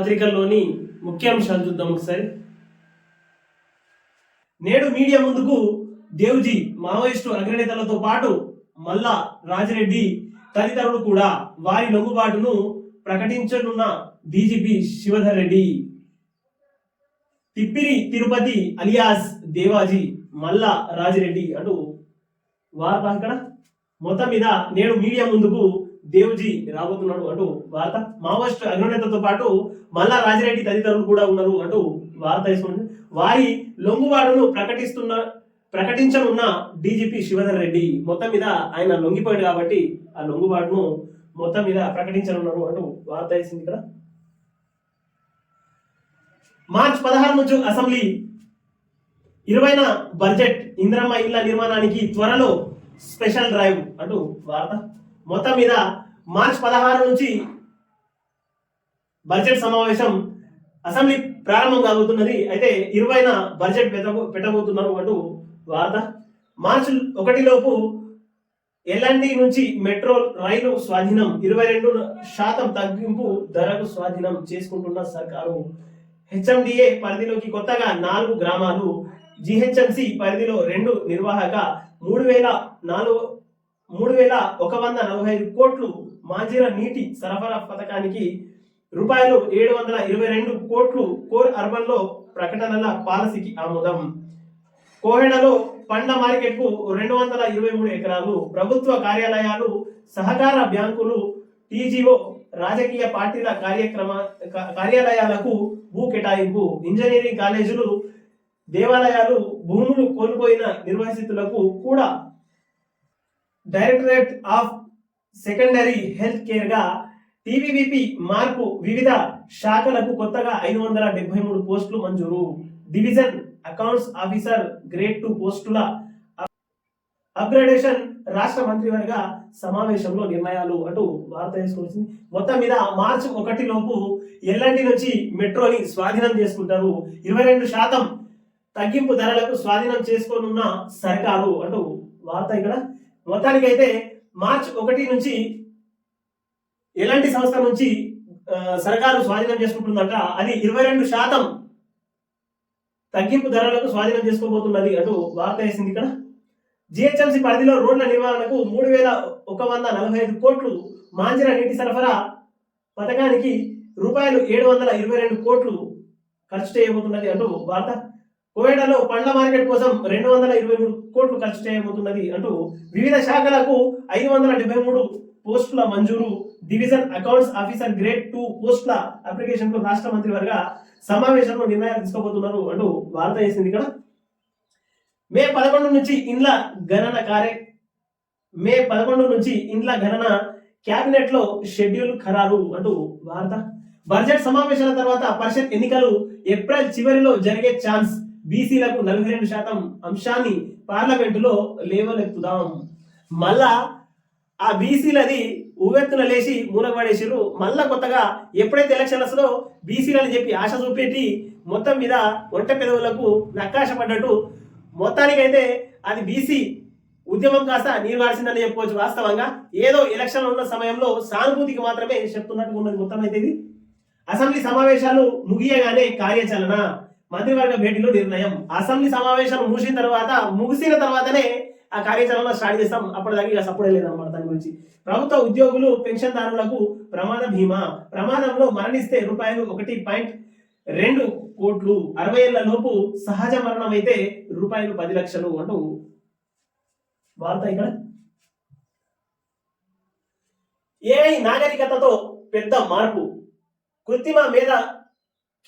పత్రికల్లోని ముఖ్యాంశాలు చూద్దాం ఒకసారి. నేడు మీడియా ముందుకు దేవుజీ మావోయిస్టు అగ్రనేతలతో పాటు మల్లా రాజిరెడ్డి తదితరులు కూడా వారి లొంగుబాటును ప్రకటించనున్న డీజీపీ శివధర్ రెడ్డి. తిప్పిరి తిరుపతి అలియాస్ దేవాజీ మల్లా రాజిరెడ్డి అంటూ వార్త. ఇక్కడ మొత్తం మీద నేడు మీడియా ముందుకు దేవుజీ రాబోతున్నాడు అంటూ వార్త. మావోయిస్టు అగ్రనేతలతో పాటు మల్లా రాజిరెడ్డి తదితరులు కూడా ఉన్నారు అంటూ వార్త వేసుకుంటుంది. వారి లొంగుబాటును ప్రకటించనున్న డీజీపీ శివధర్ రెడ్డి. మొత్తం మీద ఆయన లొంగిపోయాడు కాబట్టి ఆ లొంగుబాటును మొత్తం మీద ప్రకటించనున్నారు అంటూ వార్త వేసింది. ఇక్కడ మార్చి 16 నుంచి అసెంబ్లీ 20న బడ్జెట్ ఇందిరమ్మ ఇళ్ల నిర్మాణానికి త్వరలో స్పెషల్ డ్రైవ్ అంటూ వార్త. మొత్తం మీద మార్చి 16 నుంచి బడ్జెట్ సమావేశం అసెంబ్లీ ప్రారంభం కాబోతున్నది. అయితే 20న బడ్జెట్ పెట్టబోతున్నారు అంటూ వార్త. మార్చి 1 లోపు ఎల్ఎన్టీ నుంచి మెట్రో రైలు స్వాధీనం, 22% తగ్గింపు ధరకు స్వాధీనం చేసుకుంటున్న సర్కారు. హెచ్ఎండిఏ పరిధిలోకి కొత్తగా 4 గ్రామాలు, జిహెచ్ఎంసి పరిధిలో 2 నిర్వాహక, 3,145 కోట్లు. మాంజీర నీటి సరఫరా పథకానికి రూపాయలు 722 కోట్లు. కోర్ అర్బన్ లో ప్రకటనల పాలసీకి ఆమోదం. కోహెడలో పండ్ల మార్కెట్ కు 223 ఎకరాలు. ప్రభుత్వ కార్యాలయాలు, సహకార బ్యాంకులు, టీజీఓ, రాజకీయ పార్టీల కార్యాలయాలకు భూ కేటాయింపు. ఇంజనీరింగ్ కాలేజీలు, దేవాలయాలు, భూములు కోల్పోయిన నిర్వాసితులకు కూడా directorate of secondary health care గా టీవీవీపీ మార్పు. వివిధ శాఖలకు కొత్తగా 573 పోస్టులు మంజూరు. డివిజన్ అకౌంట్స్ ఆఫీసర్ గ్రేడ్ 2 పోస్టుల అప్గ్రేడేషన్. రాష్ట్ర మంత్రివర్గ సమావేశంలో నిర్ణయాలు అంటూ వార్త వేసుకొచ్చింది. మొత్తం మీద మార్చి 1 లోపు ఎల్ఎన్టీ నుంచి మెట్రోని స్వాధీనం చేసుకుంటారు. 22% తగ్గింపు ధరలకు స్వాధీనం చేసుకోనున్న సర్కారు అంటూ వార్త. ఇక్కడ మొత్తానికైతే మార్చి 1 నుంచి ఎలాంటి సంస్థ నుంచి సర్కారు స్వాధీనం చేసుకుంటుందంట. అది 22% తగ్గింపు ధరలకు స్వాధీనం చేసుకోబోతున్నది అంటూ వార్త వేసింది. ఇక్కడ జిహెచ్ఎంసి పరిధిలో రోడ్ల నిర్వహణకు 3,145 కోట్లు. మాంజీర నీటి సరఫరా పథకానికి రూపాయలు 722 కోట్లు ఖర్చు చేయబోతున్నది అంటూ వార్త. కోయడలో పండ్ల మార్కెట్ కోసం 223 కోట్లు ఖర్చు చేయబోతున్నది అంటూ వివిధ శాఖలకు 573 పోస్టుల మంజూరు. డివిజన్ అకౌంట్స్ ఆఫీసర్ గ్రేడ్ 2 పోస్టుల అప్లికేషన్ కు రాష్ట్ర మంత్రివర్గ సమావేశంలో నిర్ణయాలు తీసుకోబోతున్నారు అంటూ వార్త వేసింది. ఇక్కడ మే 11 నుంచి ఇండ్ల గణన క్యాబినెట్ లో షెడ్యూల్ ఖరారు అంటూ వార్త. బడ్జెట్ సమావేశాల తర్వాత పరిషత్ ఎన్నికలు ఏప్రిల్ చివరిలో జరిగే ఛాన్స్. బీసీలకు 42% అంశాన్ని పార్లమెంటులో లేవనెత్తుదాం. మళ్ళా ఆ బీసీలది ఉవ్వెత్తున లేచి మూలపడేసిరు. మళ్ళా కొత్తగా ఎప్పుడైతే ఎలక్షన్స్ లో బీసీలని చెప్పి ఆశ చూపెట్టి మొత్తం మీద ఒంట పెదవులకు నక్కాశ పడ్డట్టు మొత్తానికైతే అది బీసీ ఉద్యమం కాస్త నీరుగాల్సిందని చెప్పుకోవచ్చు. వాస్తవంగా ఏదో ఎలక్షన్ ఉన్న సమయంలో సానుభూతికి మాత్రమే చెప్తున్నట్టు ఉన్నది. మొత్తం అయితే ఇది అసెంబ్లీ సమావేశాలు ముగియగానే కార్యాచరణ. మంత్రివర్గ భేటీలో నిర్ణయం. అసెంబ్లీ సమావేశాలు ముగిసిన తర్వాతనే ఆ కార్యాచరణ స్టార్ట్ చేస్తాం. అప్పటిదాకా సపోర్ట్ లేదన్నమాట. దాని గురించి ప్రభుత్వ ఉద్యోగులు, పెన్షన్దారులకు ప్రమాద బీమా. ప్రమాదంలో మరణిస్తే రూపాయలు 1.2 కోట్లు. 60 ఏళ్ల లోపు సహజ మరణం అయితే రూపాయలు 10 లక్షలు అంటూ వార్త. ఇక్కడ ఏఐ నాగరికతతో పెద్ద మార్పు. కృత్రిమ మేధ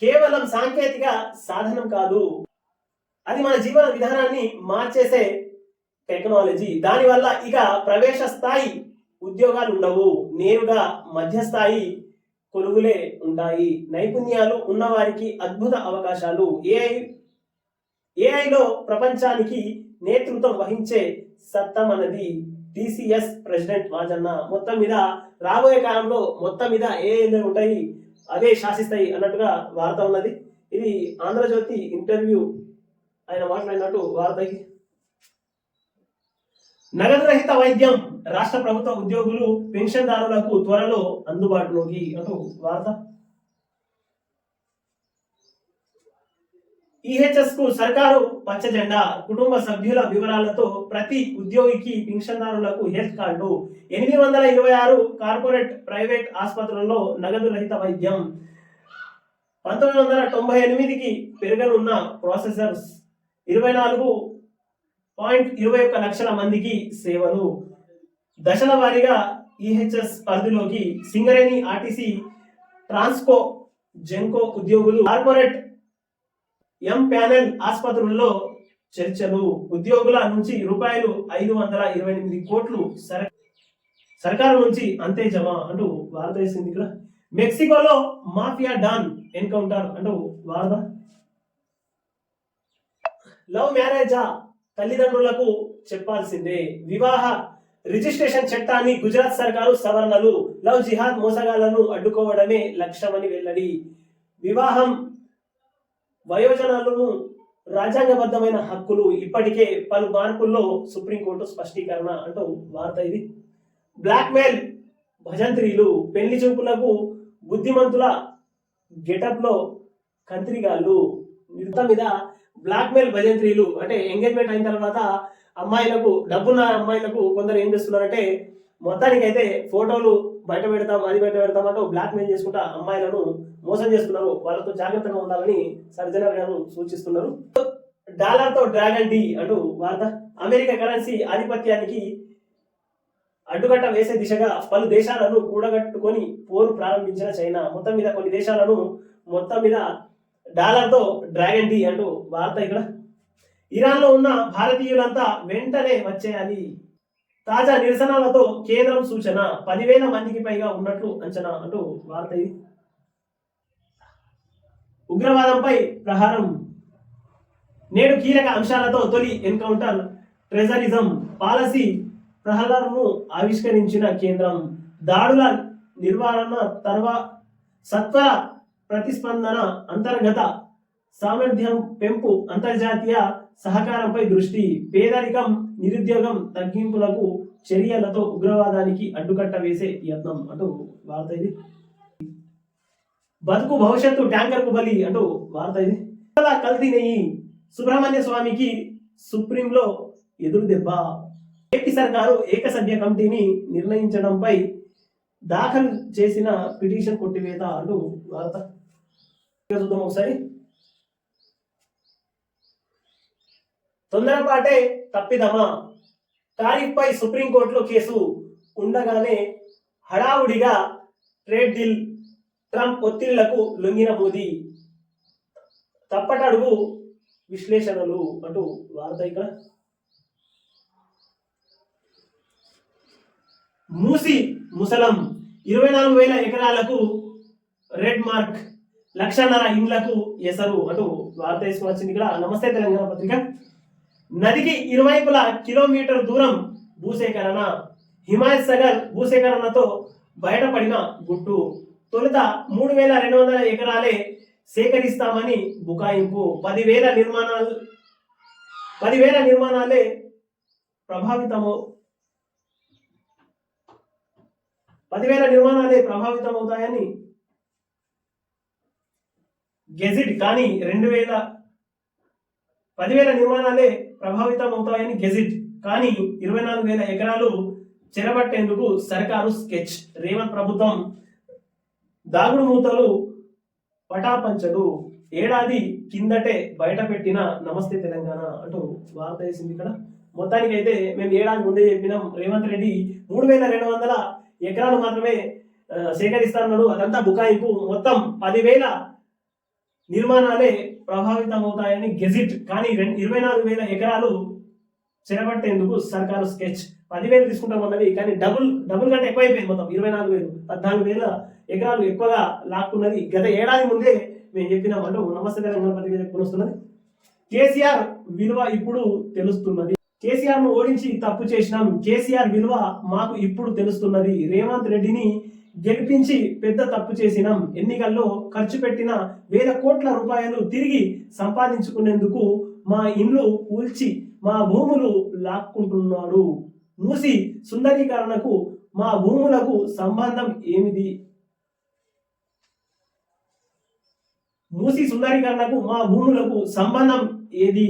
కేవలం సాంకేతిక సాధనం కాదు, అది మన జీవన విధానాన్ని మార్చేసే టెక్నాలజీ. దానివల్ల ఇక ప్రవేశ స్థాయి ఉద్యోగాలు ఉండవు, నేరుగా మధ్యస్థాయి కొలువులే ఉంటాయి. నైపుణ్యాలు ఉన్నవారికి అద్భుత అవకాశాలు. ఏఐలో ప్రపంచానికి నేతృత్వం వహించే సత్తా మనది. టీసీఎస్ ప్రెసిడెంట్ వాజన్న. మొత్తం మీద రాబోయే కాలంలో మొత్తం మీద ఏఐలే ఉంటాయి, అదే శాసిస్తాయి అన్నట్టుగా వార్త ఉన్నది. ఇది ఆంధ్రజ్యోతి ఇంటర్వ్యూ ఆయన మాట్లాడినట్టు వార్తకి. నగదు రహిత వైద్యం రాష్ట్ర ప్రభుత్వ ఉద్యోగులు, పెన్షన్దారులకు త్వరలో అందుబాటులోకి అంటూ వార్త. ఈహెచ్ఎస్ కు సర్కారు పచ్చ జెండా, కుటుంబ సభ్యుల వివరాలతో ప్రతి ఉద్యోగికి పింఛన్దారులకు హెల్త్ కార్డు, 826 కార్పొరేట్ ప్రైవేట్ ఆసుపత్రుల్లో నగదు రహిత వైద్యం, 1998కి పెరగనున్న ప్రాసెసర్స్, 24.21 లక్షల మందికి సేవలు. దశల వారీగా ఈహెచ్ఎస్ పరిధిలోకి సింగరేణి, ఆర్టీసీ, ట్రాన్స్కో, జెన్కో ఉద్యోగులు, కార్పొరేట్ ఎం ప్యానెల్ ఆసుపత్రుల్లో చర్చలు. ఉద్యోగుల నుంచి రూపాయలు 528 కోట్లు సర్కారు నుంచి అంతే జమ అంటూ వార్త వేసింది. ఇక్కడ మెక్సికోలో మాఫియా డాన్ ఎన్కౌంటర్ అంటూ వార్త. లవ్ మ్యారేజా తల్లిదండ్రులకు చెప్పాల్సిందే, వివాహ రిజిస్ట్రేషన్ చట్టాన్ని గుజరాత్ సర్కారు సవరణలు, లవ్ జిహాద్ మోసగాళ్లను అడ్డుకోవడమే లక్ష్యమని వెల్లడి. వివాహం వయోజనాలను రాజ్యాంగబద్ధమైన హక్కులు, ఇప్పటికే పలు మార్పుల్లో సుప్రీంకోర్టు స్పష్టీకరణ అంటూ వార్త ఇది. బ్లాక్ మెయిల్ భజంత్రీలు, పెళ్లి చూపులకు బుద్ధిమంతుల గెటప్ లో కంత్రిగాళ్ళు. మీద బ్లాక్ మెయిల్ భజంత్రీలు అంటే ఎంగేజ్మెంట్ అయిన తర్వాత అమ్మాయిలకు, డబ్బున్న అమ్మాయిలకు కొందరు ఏం చేస్తున్నారంటే మొత్తానికి అయితే ఫోటోలు బయట పెడతాం, అది బయట పెడతాం అంటూ బ్లాక్ మెయిల్ చేసుకుంటా అమ్మాయిలను మోసం చేస్తున్నారు. వాళ్ళతో జాగ్రత్తగా ఉండాలని సర్జనర్ గారు సూచిస్తున్నారు. డాలర్ తో డ్రాగన్ డి అంటూ వార్త. అమెరికా కరెన్సీ ఆధిపత్యానికి అడ్డుకట్ట వేసే దిశగా పలు దేశాలను కూడగట్టుకొని పోరు ప్రారంభించిన చైనా మొత్తం మీద కొన్ని దేశాలను మొత్తం మీద డాలర్ తో డ్రాగన్ డి అంటూ వార్త. ఇక్కడ ఇరాన్ లో ఉన్న భారతీయులంతా వెంటనే వచ్చేయాలి, తాజా నిరసనలతో కేంద్రం సూచన, 10,000 మందికి పైగా ఉన్నట్లు అంచనా అంటూ వార్త ఇది. ఉగ్రవాదంపై ప్రహారం, నేడు కీలక అంశాలతో తొలి ఎన్కౌంటర్, ట్రెజరిజం పాలసీ ప్రహలాలను ఆవిష్కరించిన కేంద్రం, దాడుల నిర్వహణ సత్వర ప్రతిస్పందన, అంతర్గత సామర్థ్యం పెంపు, అంతర్జాతీయ సహకారంపై దృష్టి, పేదరికం నిరుద్యోగం తగ్గింపులకు చర్యలతో ఉగ్రవాదానికి అడ్డుకట్ట వేసే యత్నం అంటూ వార్త ఇది. బతుకు భవిష్యత్తు ట్యాంకర్ కు బలి అంటూ వార్త ఇది. కల్తీ నెయ్యి, సుబ్రహ్మణ్య స్వామికి సుప్రీంలో ఎదురు దెబ్బ, ఏపీ సర్కారు ఏకసభ్య కమిటీని నిర్ణయించడంపై దాఖలు చేసిన పిటిషన్ కొట్టివేత అంటూ వార్త. చూద్దాం ఒకసారి. తొందరపాటే తప్పిదమా, టారిఫ్ పై సుప్రీంకోర్టులో కేసు ఉండగానే హడావుడిగా ట్రేడ్ డీల్, ట్రంప్ ఒత్తిళ్లకు లొంగిన మోదీ, తప్పటడుగు విశ్లేషణలు అంటూ వార్త. ఇక్కడ మూసి ముసలం, 24,000 ఎకరాలకు రెడ్ మార్క్, 1,50,000 ఇండ్లకు ఎసరు అంటూ వార్త వేసుకుని వచ్చింది. ఇక్కడ నమస్తే తెలంగాణ పత్రిక. నదికి ఇరువైపులా కిలోమీటర్ దూరం భూసేకరణ, హిమాయత్ సాగర్ భూసేకరణతో బయటపడిన గుట్టు, తొలుత 3,200 ఎకరాలే సేకరిస్తామని బుకాయింపు, 10,000 నిర్మాణాలే ప్రభావితమవుతాయని గెజిట్, కానీ 10,000 నిర్మాణాలే ప్రభావితమవుతాయని గెజిట్, కానీ 24,000 ఎకరాలు చెరబట్టేందుకు సర్కారు స్కెచ్, రేవంత్ ప్రభుత్వం దాగుడు మూతలు పటాపంచడు, ఏడాది కిందటే బయట పెట్టిన నమస్తే తెలంగాణ అంటూ వార్త వేసింది. ఇక్కడ మొత్తానికి అయితే మేము ఏడాది ముందే చెప్పినాం, రేవంత్ రెడ్డి 3,200 ఎకరాలు మాత్రమే సేకరిస్తాడు, అదంతా బుకాయింపు, మొత్తం 10,000 నిర్మాణాలే ప్రభావితం అవుతాయని గెజిట్, కానీ 24,000 ఎకరాలు చెరబట్టేందుకు సర్కారు స్కెచ్. 10,000 తీసుకుంటామన్నది, కానీ డబుల్ కంటే ఎక్కువైపోయింది. మొత్తం 24,000, 14,000 ఎకరాలు ఎక్కువగా లాక్కున్నది. గత ఏడాది ముందే మేము చెప్పినాం అంటూ నమస్తే తెలంగాణ పత్రిక చెప్పుకుని వస్తున్నది. కేసీఆర్ విలువ ఇప్పుడు తెలుస్తున్నది, కేసీఆర్ ను ఓడించి తప్పు చేసినాం, కేసీఆర్ విలువ మాకు ఇప్పుడు తెలుస్తున్నది, రేవంత్ రెడ్డిని గెలిపించి పెద్ద తప్పు చేసినాం, ఎన్నికల్లో ఖర్చు పెట్టిన 1,000 కోట్ల రూపాయలు తిరిగి సంపాదించుకునేందుకు మా ఇండ్లు కూల్చి మా భూములు లాక్కుంటున్నాడు, మూసి సుందరీకరణకు మా భూములకు సంబంధం ఏమిది, మూసి సుందరీకరణకు మా భూములకు సంబంధం ఏది?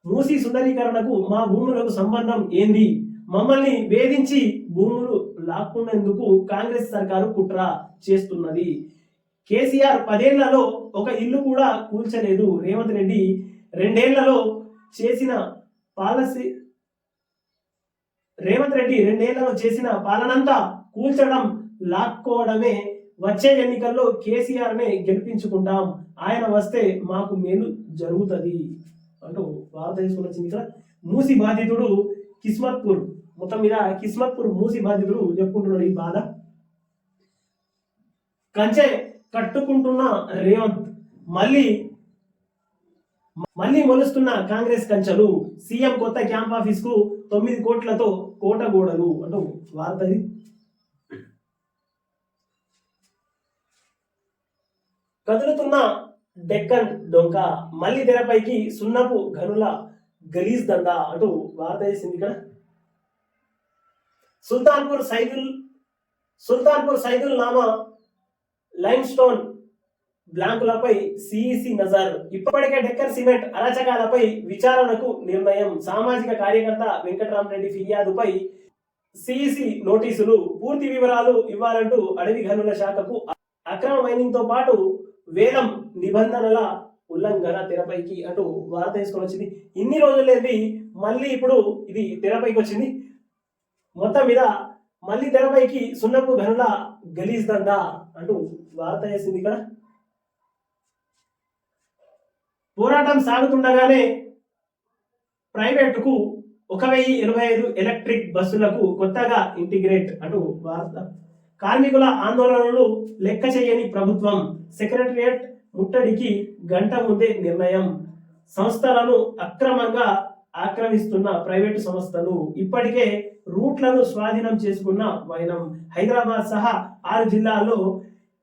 మూసి సుందరీకరణకు మా భూములకు సంబంధం ఏంది? మమ్మల్ని వేధించి భూములు లాక్కునేందుకు కాంగ్రెస్ సర్కారు కుట్ర చేస్తున్నది. కేసీఆర్ 10 ఏళ్లలో ఒక ఇల్లు కూడా కూల్చలేదు. రేవంత్ రెడ్డి 2 ఏళ్లలో చేసిన పాలసీ పాలనంతా కూల్చడం, లాక్కోవడమే. వచ్చే ఎన్నికల్లో కేసీఆర్ నే గెలిపించుకుంటాం. ఆయన వస్తే మాకు మేలు జరుగుతుంది అంటూ వార్త తీసుకుని వచ్చింది. ఇక్కడ మూసి బాధితుడు కిస్మత్పూర్, మొత్తం మీద కిస్మత్పూర్ మూసి బాధితుడు చెప్పుకుంటున్నాడు ఈ బాధ. కంచె కట్టుకుంటున్న రేవంత్, మళ్ళీ మొలుస్తున్న కాంగ్రెస్ కంచెలు. సీఎం కొత్త క్యాంప్ ఆఫీస్ కు 9 కోట్లతో కోటగోడలు అంటూ వార్త. కదులుతున్న డెక్కన్ డొంక, మళ్ళీ తెరపైకి సున్నపు గనుల గలీజ్ దందా అంటూ వార్త చేసింది. ఇక్కడ సుల్తాన్పూర్ సైదుల్ నామా లైమ్ స్టోన్ బ్లాంకులపై సిఈసి నజర్. ఇప్పటికే డెక్కన్ సిమెంట్ అరాచకాలపై విచారణకు నిర్ణయం. సామాజిక కార్యకర్త వెంకటరామరెడ్డి ఫిర్యాదుపై సిఈసి నోటీసులు. పూర్తి వివరాలు ఇవ్వాలంటూ అడవి గనుల శాఖకు. అక్రమ మైనింగ్ తో పాటు వేలం నిబంధనల ఉల్లంఘన తెరపైకి అంటూ వార్త తీసుకొని వచ్చింది. ఇన్ని రోజులేది మళ్ళీ ఇప్పుడు ఇది తెరపైకి వచ్చింది. మొత్తం మీద మళ్ళీ తెరపైకి సున్నపు గనుల గలీజ్ దందా అంటూ వార్త చేసింది. ఇక్కడ పోరాటం సాగుతుండగానే ప్రైవేటుకు 1085 ఎలక్ట్రిక్ బస్సులకు కొత్తగా ఇంటిగ్రేట్ అంటూ వార్త. కార్మికుల ఆందోళనలు లెక్క చేయని ప్రభుత్వం. సెక్రటరియట్ ముట్టడికి గంట ముందే నిర్ణయం. సంస్థలను అక్రమంగా ఆక్రమిస్తున్న ప్రైవేటు సంస్థలు. ఇప్పటికే రూట్లను స్వాధీనం చేసుకున్న వైనం. హైదరాబాద్ సహా 6 జిల్లాల్లో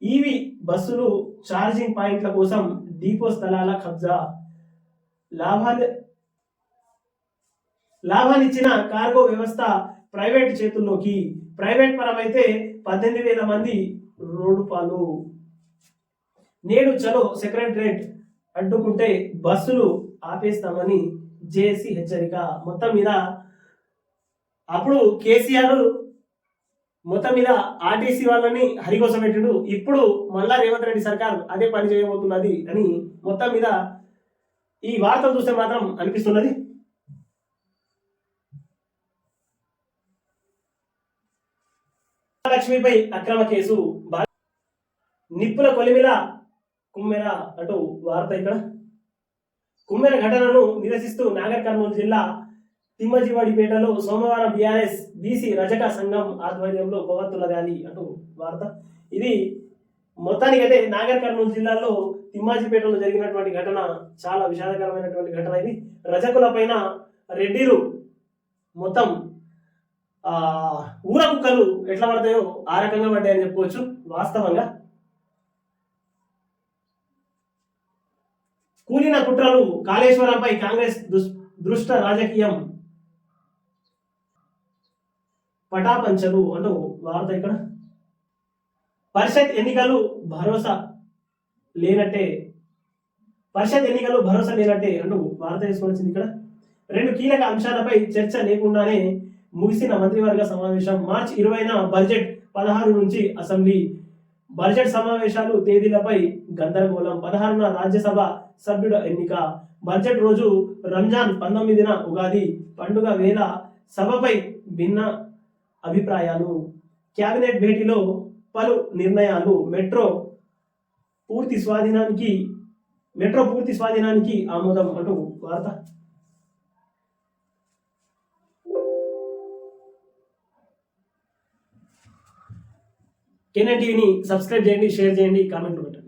ఈవీ బస్సులు ఛార్జింగ్ పాయింట్ల కోసం డిపో స్థలాల కబ్జా. లాభాన్నిచ్చిన కార్గో వ్యవస్థ ప్రైవేట్ చేతుల్లోకి. ప్రైవేట్ పరమైతే 18,000 మంది రోడ్డు పాలు. నేడు చలో సెక్రటరేట్ అడ్డుకుంటే బస్సులు ఆపేస్తామని జేఏసీ హెచ్చరిక. మొత్తం మీద అప్పుడు కేసీఆర్ మొత్తం మీద ఆర్టీసీ వాళ్ళని హరికోసం పెట్టిండు. ఇప్పుడు మళ్ళా రేవంత్ రెడ్డి సర్కార్ అదే పని చేయబోతున్నది అని మొత్తం మీద ఈ వార్తలు చూస్తే మాత్రం అనిపిస్తున్నది. లక్ష్మిపై అక్రమ కేసు. నిప్పుల కొలిమిల కుమ్మెర అంటూ వార్త. ఇక్కడ కుమ్మెర ఘటనను నిరసిస్తూ నాగర్ కర్నూలు జిల్లా తిమ్మజివాడిపేటలో సోమవారం బీఆర్ఎస్ బీసీ రజక సంఘం ఆధ్వర్యంలో కొవ్వొత్తుల ర్యాలీ అంటూ వార్త. ఇది మొత్తానికైతే నాగర్ కర్నూలు జిల్లాలో తిమ్మాజిపేటలో జరిగినటువంటి ఘటన చాలా విషాదకరమైనటువంటి ఘటన. ఇది రజకుల పైన రెడ్డిలు మొత్తం ఊర కుక్కలు ఎట్లా పడతాయో ఆ రకంగా పడ్డాయని చెప్పుకోవచ్చు. వాస్తవంగా కూలిన కుట్రలు. కాళేశ్వరంపై కాంగ్రెస్ దృష్ట రాజకీయం పటాపంచలు అంటూ వార్త. ఇక్కడ పరిషత్ ఎన్నికలు భరోసా లేనట్టే అంటూ వార్త తీసుకొచ్చింది. ఇక్కడ 2 కీలక అంశాలపై చర్చ లేకుండానే ముగిసిన మంత్రివర్గ సమావేశం. మార్చి 20న బడ్జెట్, 16 నుంచి అసెంబ్లీ. బడ్జెట్ సమావేశాలు తేదీలపై గందరగోళం. 16న రాజ్యసభ సభ్యుల ఎన్నిక. బడ్జెట్ రోజు రంజాన్, 19న ఉగాది పండుగ వేళ సభపై భిన్న అభిప్రాయాలు. కేబినెట్ భేటీలో పలు నిర్ణయాలు. మెట్రో పూర్తి స్వాధీనానికి ఆమోదం అంటూ వార్త. కేఎన్ఎన్ టీవీని సబ్స్క్రైబ్ చేయండి, షేర్ చేయండి, కామెంట్ పెట్టండి.